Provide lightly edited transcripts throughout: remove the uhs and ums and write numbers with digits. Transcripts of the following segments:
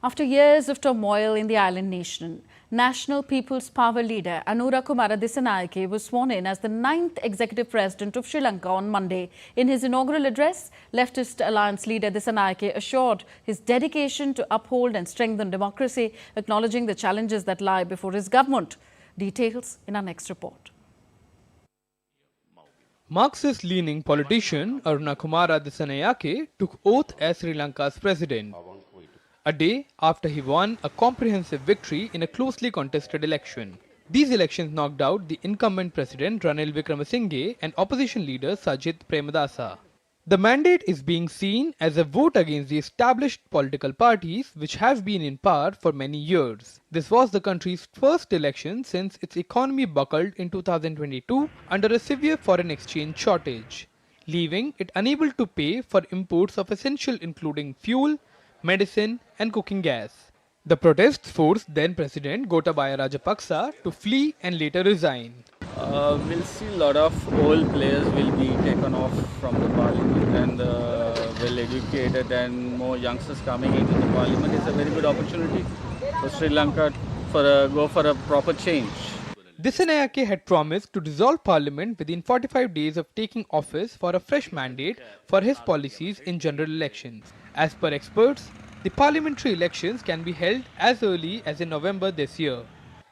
After years of turmoil in the island nation, National People's Power leader Anura Kumara Dissanayake was sworn in as the 9th executive president of Sri Lanka on Monday. In his inaugural address, Leftist Alliance leader Dissanayake assured his dedication to uphold and strengthen democracy, acknowledging the challenges that lie before his government. Details in our next report. Marxist-leaning politician Anura Kumara Dissanayake took oath as Sri Lanka's president, a day after he won a comprehensive victory in a closely contested election. These elections knocked out the incumbent president Ranil Wickremesinghe and opposition leader Sajith Premadasa. The mandate is being seen as a vote against the established political parties which have been in power for many years. This was the country's first election since its economy buckled in 2022 under a severe foreign exchange shortage, leaving it unable to pay for imports of essentials including fuel, medicine and cooking gas. The protests forced then President Gotabaya Rajapaksa to flee and later resign. We'll see a lot of old players will be taken off from the parliament, and well-educated and more youngsters coming into the parliament is a very good opportunity for Sri Lanka go for a proper change. Dissanayake had promised to dissolve parliament within 45 days of taking office for a fresh mandate for his policies in general elections. As per experts, the parliamentary elections can be held as early as in November this year.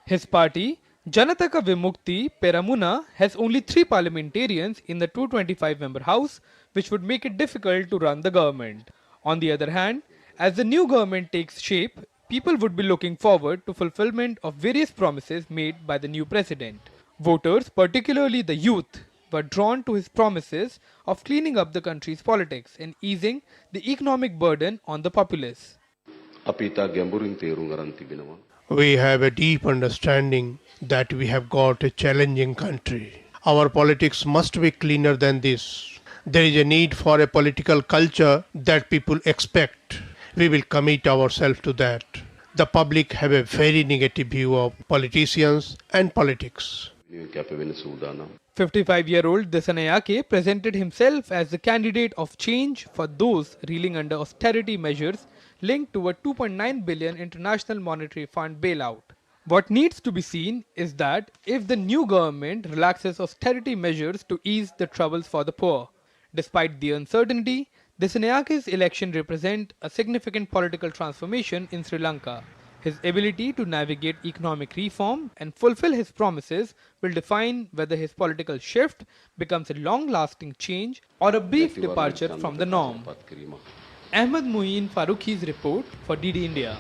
His party, Janataka Vimukti Peramuna, has only 3 parliamentarians in the 225-member house, which would make it difficult to run the government. On the other hand, as the new government takes shape, people would be looking forward to fulfillment of various promises made by the new president. Voters, particularly the youth, were drawn to his promises of cleaning up the country's politics and easing the economic burden on the populace. We have a deep understanding that we have got a challenging country. Our politics must be cleaner than this. There is a need for a political culture that people expect. We will commit ourselves to that. The public have a very negative view of politicians and politics. 55-year-old Dissanayake presented himself as the candidate of change for those reeling under austerity measures linked to a $2.9 billion International Monetary Fund bailout. What needs to be seen is that if the new government relaxes austerity measures to ease the troubles for the poor. Despite the uncertainty, Dissanayake's election represents a significant political transformation in Sri Lanka. His ability to navigate economic reform and fulfill his promises will define whether his political shift becomes a long-lasting change or a brief departure from the norm. Ahmed Muin Farooqi's report for DD India.